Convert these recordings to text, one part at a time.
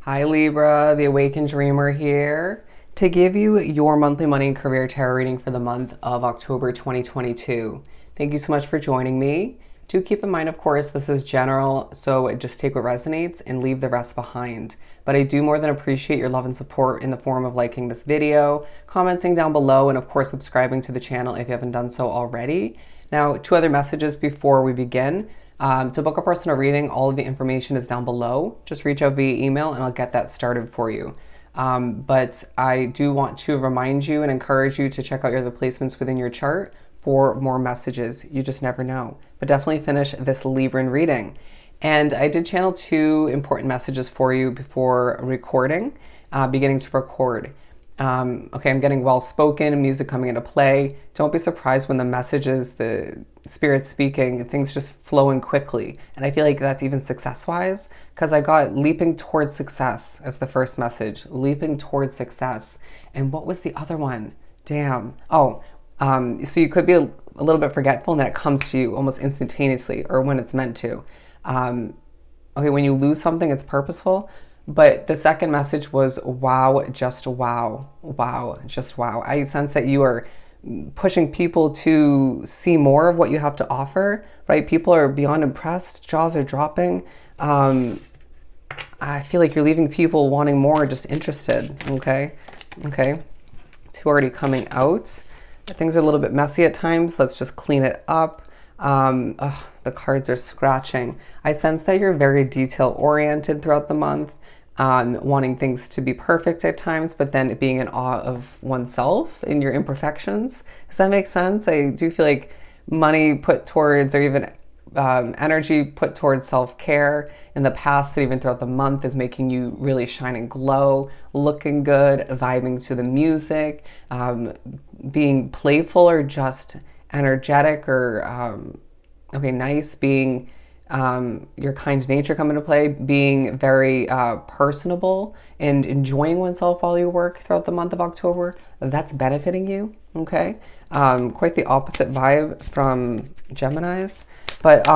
Hi Libra, the Awakened Dreamer here to give you your monthly money and career tarot reading for the month of October 2022. Thank you so much for joining me. Do keep in mind, of course, this is general, so just take what resonates and leave the rest behind. But I do more than appreciate your love and support in the form of liking this video, commenting down below, and of course subscribing to the channel if you haven't done so already. Now, two other messages before we begin. To book a personal reading, all of the information is down below. Just reach out via email and I'll get that started for you. But I do want to remind you and encourage you to check out your other placements within your chart for more messages. You just never know. But definitely finish this Libran reading. And I did channel two important messages for you before recording, beginning to record. Okay, I'm getting well-spoken, music coming into play. Don't be surprised when the messages, the spirit speaking, things just flowing quickly. And I feel like that's even success-wise, because I got leaping towards success as the first message, leaping towards success. And what was the other one? Damn. Oh, so you could be a little bit forgetful and then it comes to you almost instantaneously or when it's meant to. Okay, when you lose something, it's purposeful. But the second message was wow, just wow, wow, just wow. I sense that you are pushing people to see more of what you have to offer, right? People are beyond impressed, jaws are dropping. I feel like you're leaving people wanting more, just interested, okay? Okay, two already coming out. Things are a little bit messy at times. Let's just clean it up. The cards are scratching. I sense that you're very detail oriented throughout the month. Wanting things to be perfect at times, but then being in awe of oneself and your imperfections. Does that make sense? I do feel like money put towards, or even energy put towards self-care in the past and even throughout the month is making you really shine and glow, looking good, vibing to the music, being playful or just energetic or, okay, nice, being your kind nature come into play, being very personable and enjoying oneself while you work throughout the month of October. That's benefiting you, okay? Quite the opposite vibe from Geminis. But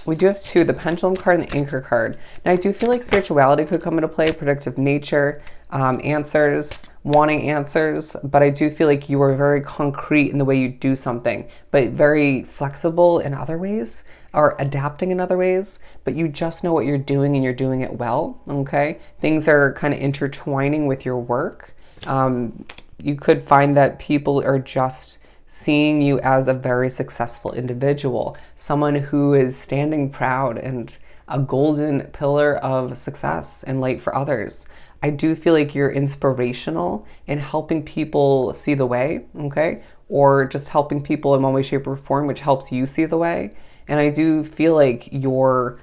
we do have two, the pendulum card and the anchor card. Now I do feel like spirituality could come into play, predictive nature, answers, wanting answers, but I do feel like you are very concrete in the way you do something, but very flexible in other ways or adapting in other ways, but you just know what you're doing and you're doing it well, okay? Things are kind of intertwining with your work. You could find that people are just seeing you as a very successful individual, someone who is standing proud and a golden pillar of success and light for others. I do feel like you're inspirational in helping people see the way, okay? Or just helping people in one way, shape, or form, which helps you see the way. And I do feel like your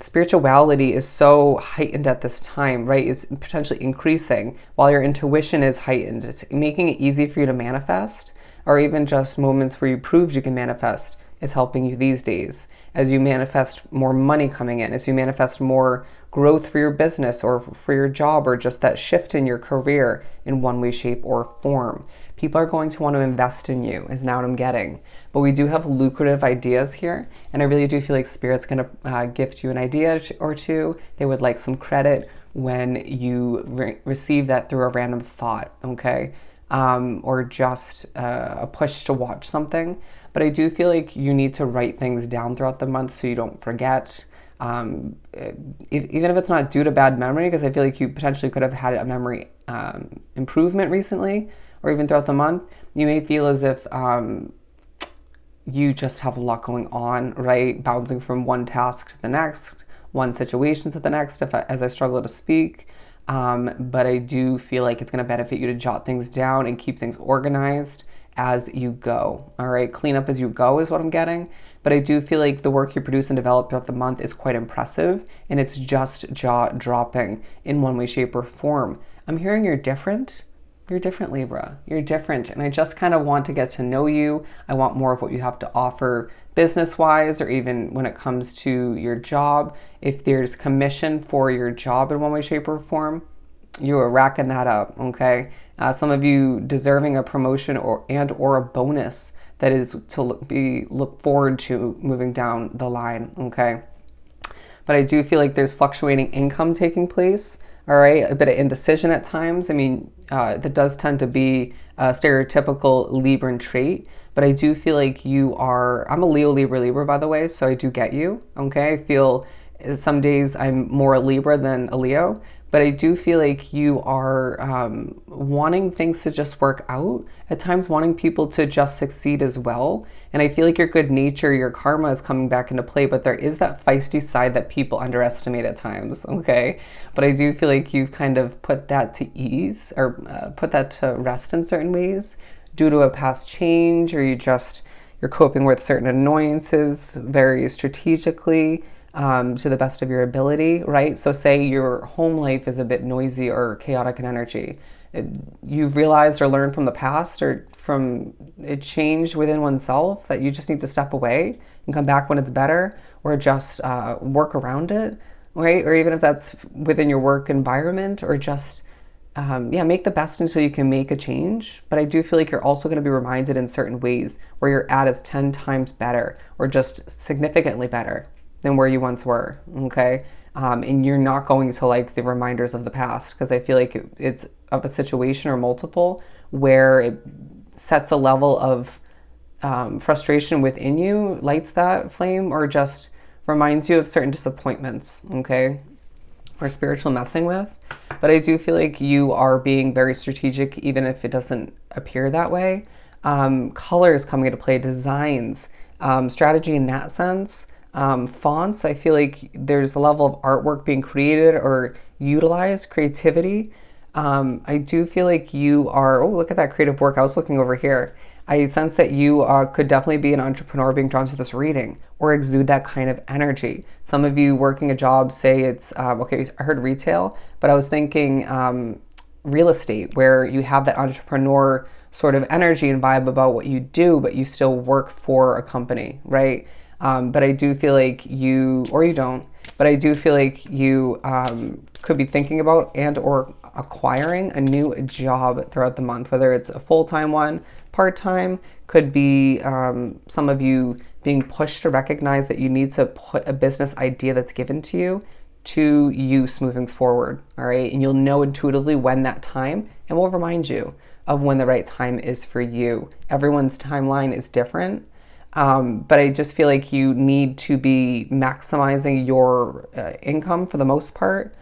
spirituality is so heightened at this time, right? It's potentially increasing while your intuition is heightened. It's making it easy for you to manifest, or even just moments where you proved you can manifest is helping you these days. As you manifest more money coming in, as you manifest more growth for your business or for your job, or just that shift in your career in one way, shape, or form. People are going to want to invest in you, is now what I'm getting. But we do have lucrative ideas here, and I really do feel like Spirit's going to gift you an idea or two. They would like some credit when you receive that through a random thought, okay? Or just a push to watch something. But I do feel like you need to write things down throughout the month so you don't forget. Even if it's not due to bad memory, because I feel like you potentially could have had a memory improvement recently, or even throughout the month, you may feel as if you just have a lot going on, right? Bouncing from one task to the next, one situation to the next, as I struggle to speak. But I do feel like it's going to benefit you to jot things down and keep things organized as you go. All right, clean up as you go is what I'm getting. But I do feel like the work you produce and develop throughout the month is quite impressive, and it's just jaw dropping in one way, shape, or form. I'm hearing you're different. You're different, Libra. You're different, and I just kind of want to get to know you. I want more of what you have to offer business-wise, or even when it comes to your job. If there's commission for your job in one way, shape, or form, you are racking that up, okay? Some of you deserving a promotion or a bonus that is to look forward to moving down the line, okay? but I do feel like there's fluctuating income taking place. All right, a bit of indecision at times. I mean, that does tend to be a stereotypical Libran trait, but I do feel like you are, I'm a Leo, Libra, Libra, by the way, so I do get you, okay? I feel some days I'm more a Libra than a Leo, but I do feel like you are wanting things to just work out, at times wanting people to just succeed as well. And I feel like your good nature, your karma is coming back into play, but there is that feisty side that people underestimate at times, okay? But I do feel like you've kind of put that to ease, or put that to rest in certain ways due to a past change, or you're coping with certain annoyances very strategically, to the best of your ability, right? So say your home life is a bit noisy or chaotic in energy. You've realized or learned from the past or from a change within oneself that you just need to step away and come back when it's better, or just work around it, right? Or even if that's within your work environment, or just make the best until you can make a change. But I do feel like you're also going to be reminded in certain ways where you're at is 10 times better, or just significantly better than where you once were, okay? And you're not going to like the reminders of the past, because I feel like it's of a situation or multiple where it sets a level of frustration within you, lights that flame, or just reminds you of certain disappointments, okay? Or spiritual messing with. But I do feel like you are being very strategic, even if it doesn't appear that way. Colors coming into play, designs, strategy in that sense. Fonts, I feel like there's a level of artwork being created or utilized, creativity. I do feel like you are, oh, look at that creative work. I was looking over here. I sense that you could definitely be an entrepreneur being drawn to this reading, or exude that kind of energy. Some of you working a job, say it's, okay, I heard retail, but I was thinking real estate, where you have that entrepreneur sort of energy and vibe about what you do, but you still work for a company, right? But I do feel like you, or you don't, but I do feel like you could be thinking about and or acquiring a new job throughout the month, whether it's a full-time one, part-time, could be some of you being pushed to recognize that you need to put a business idea that's given to you to use moving forward, all right? And you'll know intuitively when that time, and we'll remind you of when the right time is for you. Everyone's timeline is different. But I just feel like you need to be maximizing your income for the most part.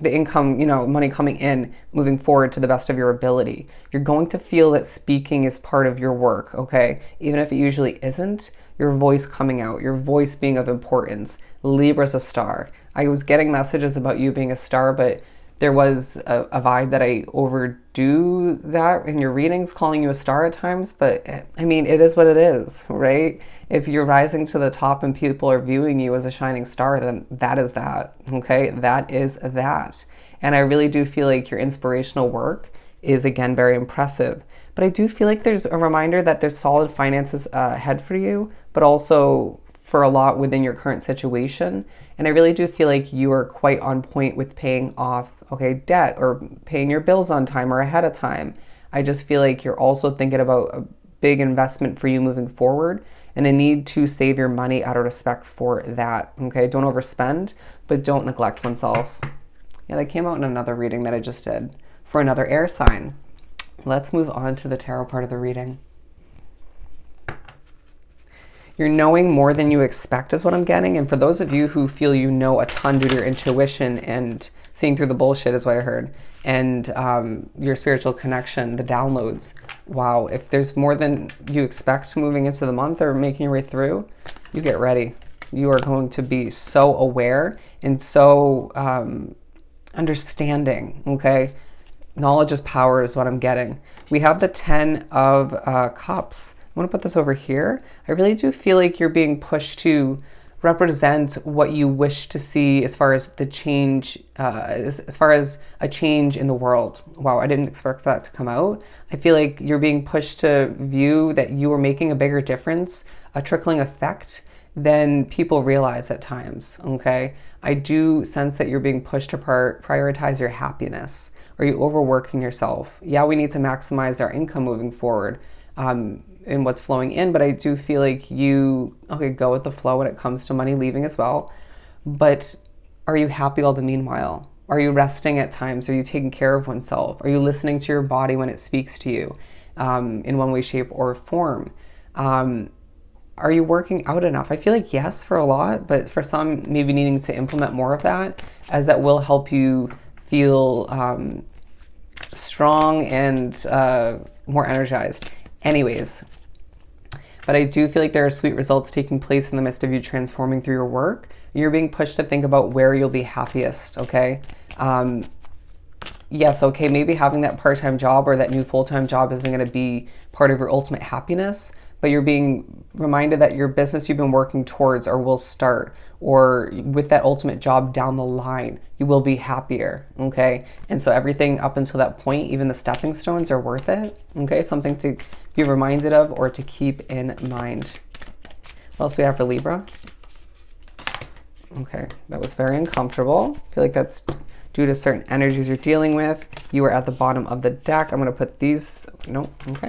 The income, money coming in, moving forward to the best of your ability. You're going to feel that speaking is part of your work, okay? Even if it usually isn't, your voice coming out, your voice being of importance. Libra's a star. I was getting messages about you being a star, but there was a vibe that I overdo that in your readings, calling you a star at times. But I mean, it is what it is, right? If you're rising to the top and people are viewing you as a shining star, then that is that, okay? That is that. And I really do feel like your inspirational work is, again, very impressive. But I do feel like there's a reminder that there's solid finances ahead for you, but also for a lot within your current situation. And I really do feel like you are quite on point with paying off, okay, debt, or paying your bills on time or ahead of time. I just feel like you're also thinking about a big investment for you moving forward, and a need to save your money out of respect for that, okay? Don't overspend, but don't neglect oneself. Yeah, that came out in another reading that I just did for another air sign. Let's move on to the tarot part of the reading. You're knowing more than you expect is what I'm getting. And for those of you who feel you know a ton due to your intuition and seeing through the bullshit is what I heard, and your spiritual connection, the downloads, wow, if there's more than you expect moving into the month or making your way through, you get ready. You are going to be so aware and so understanding, okay? Knowledge is power is what I'm getting. We have the 10 of Cups. I'm going to put this over here. I really do feel like you're being pushed to represent what you wish to see as far as the change, as far as a change in the world. Wow, I didn't expect that to come out. I feel like you're being pushed to view that you are making a bigger difference, a trickling effect than people realize at times, okay? I do sense that you're being pushed to prioritize your happiness. Are you overworking yourself? Yeah, we need to maximize our income moving forward. in what's flowing in, but I do feel like you, okay, go with the flow when it comes to money leaving as well. But are you happy all the meanwhile? Are you resting at times? Are you taking care of oneself? Are you listening to your body when it speaks to you in one way, shape, or form? Are you working out enough? I feel like yes for a lot, but for some, maybe needing to implement more of that, as that will help you feel strong and more energized. Anyways, but I do feel like there are sweet results taking place in the midst of you transforming through your work. You're being pushed to think about where you'll be happiest, okay? Yes, okay, maybe having that part-time job or that new full-time job isn't going to be part of your ultimate happiness, but you're being reminded that your business you've been working towards or will start, or with that ultimate job down the line, you will be happier, okay? And so everything up until that point, even the stepping stones, are worth it, okay? Something to be reminded of or to keep in mind. What else do we have for Libra? Okay, that was very uncomfortable. I feel like that's due to certain energies you're dealing with. You are at the bottom of the deck. I'm going to put these, no, okay.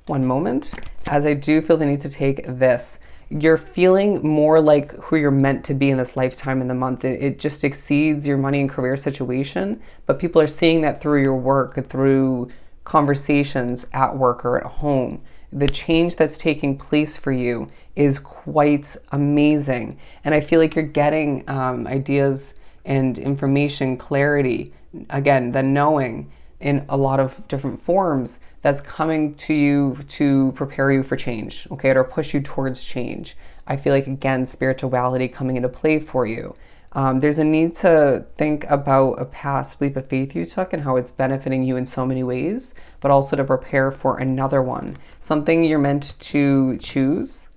One moment, as I do feel the need to take this. You're feeling more like who you're meant to be in this lifetime in the month. It just exceeds your money and career situation, but people are seeing that through your work, through conversations at work or at home. The change that's taking place for you is quite amazing. And I feel like you're getting ideas and information, clarity, again, the knowing in a lot of different forms that's coming to you to prepare you for change, okay, or push you towards change. I feel like, again, spirituality coming into play for you. There's a need to think about a past leap of faith you took and how it's benefiting you in so many ways, but also to prepare for another one. Something you're meant to choose.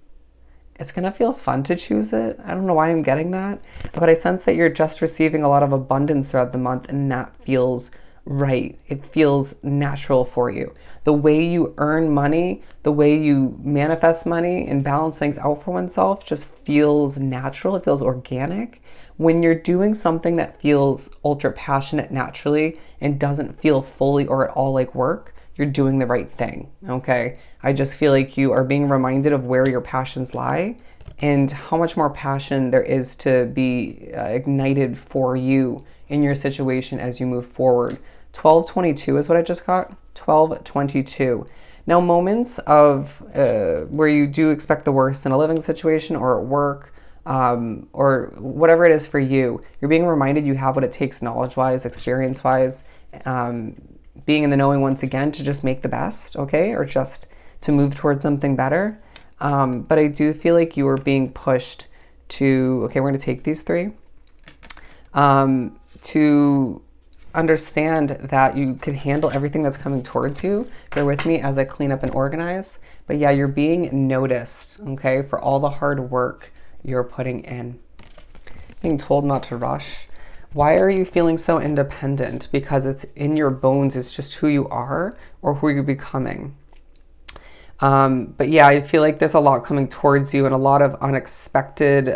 It's going to feel fun to choose it. I don't know why I'm getting that, but I sense that you're just receiving a lot of abundance throughout the month, and that feels right. It feels natural for you. The way you earn money, the way you manifest money and balance things out for oneself just feels natural. It feels organic. When you're doing something that feels ultra passionate naturally and doesn't feel fully or at all like work, you're doing the right thing, okay? I just feel like you are being reminded of where your passions lie and how much more passion there is to be ignited for you in your situation as you move forward. 1222 is what I just got. 1222. Now, moments of where you do expect the worst in a living situation or at work, or whatever it is for you, you're being reminded you have what it takes knowledge-wise, experience-wise, being in the knowing once again to just make the best, okay? Or just to move towards something better. But I do feel like you are being pushed to, okay, we're going to take these three, to understand that you can handle everything that's coming towards you. Bear with me as I clean up and organize. But yeah, you're being noticed, okay, for all the hard work you're putting in. Being told not to rush. Why are you feeling so independent? Because it's in your bones. It's just who you are or who you're becoming. But yeah, I feel like there's a lot coming towards you and a lot of unexpected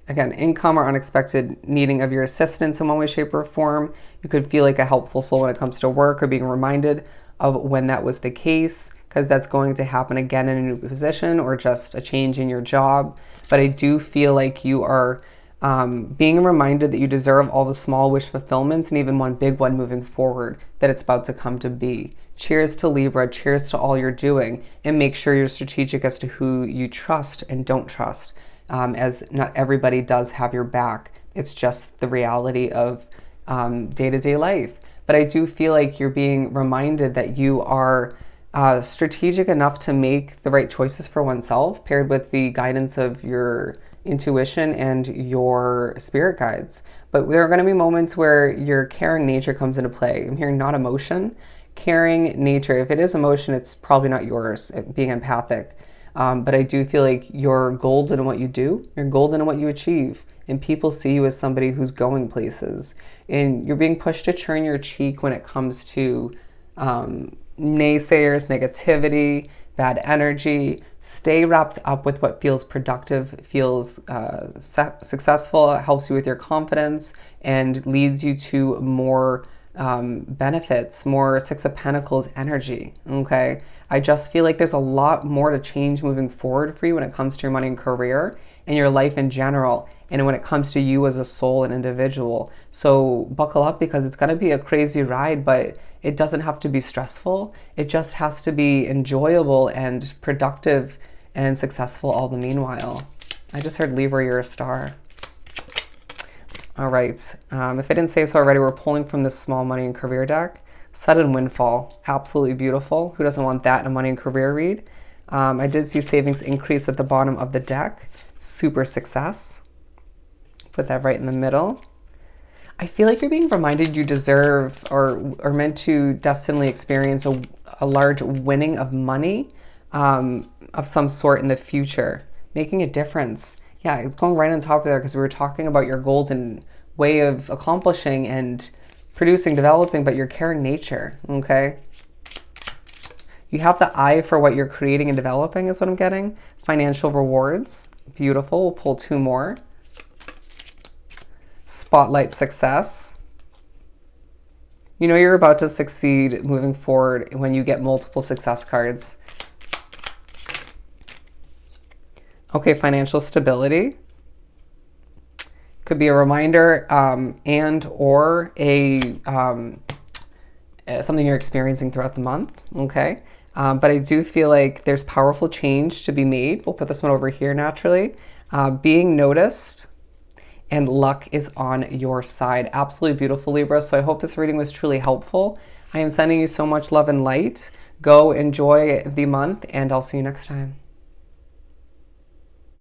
again, income or unexpected needing of your assistance in one way, shape, or form. You could feel like a helpful soul when it comes to work, or being reminded of when that was the case, because that's going to happen again in a new position or just a change in your job. But I do feel like you are being reminded that you deserve all the small wish fulfillments and even one big one moving forward, that it's about to come to be. Cheers to Libra, cheers to all you're doing, and make sure you're strategic as to who you trust and don't trust. As not everybody does have your back. It's just the reality of day-to-day life. But I do feel like you're being reminded that you are strategic enough to make the right choices for oneself, paired with the guidance of your intuition and your spirit guides. But there are going to be moments where your caring nature comes into play. I'm hearing not emotion, caring nature. If it is emotion, it's probably not yours, being empathic. But I do feel like you're golden in what you do. You're golden in what you achieve. And people see you as somebody who's going places. And you're being pushed to turn your cheek when it comes to naysayers, negativity, bad energy. Stay wrapped up with what feels productive, feels successful, helps you with your confidence, and leads you to more benefits, more Six of Pentacles energy, okay? I just feel like there's a lot more to change moving forward for you when it comes to your money and career and your life in general, and when it comes to you as a soul and individual. So buckle up, because it's going to be a crazy ride, but it doesn't have to be stressful. It just has to be enjoyable and productive and successful all the meanwhile. I just heard Libra, you're a star. All right, if I didn't say so already, we're pulling from this small money and career deck. Sudden windfall, absolutely beautiful. Who doesn't want that in a money and career read? I did see savings increase at the bottom of the deck. Super success. Put that right in the middle. I feel like you're being reminded you deserve or are meant to destinedly experience a large winning of money of some sort in the future, making a difference. Yeah, it's going right on top of there, because we were talking about your golden way of accomplishing and producing, developing, but your caring nature, okay? You have the eye for what you're creating and developing is what I'm getting. Financial rewards, beautiful. We'll pull two more. Spotlight success. You know you're about to succeed moving forward when you get multiple success cards. Okay, financial stability. Could be a reminder and or something you're experiencing throughout the month, okay? But I do feel like there's powerful change to be made. We'll put this one over here naturally. Being noticed, and luck is on your side. Absolutely beautiful, Libra. So I hope this reading was truly helpful. I am sending you so much love and light. Go enjoy the month, and I'll see you next time.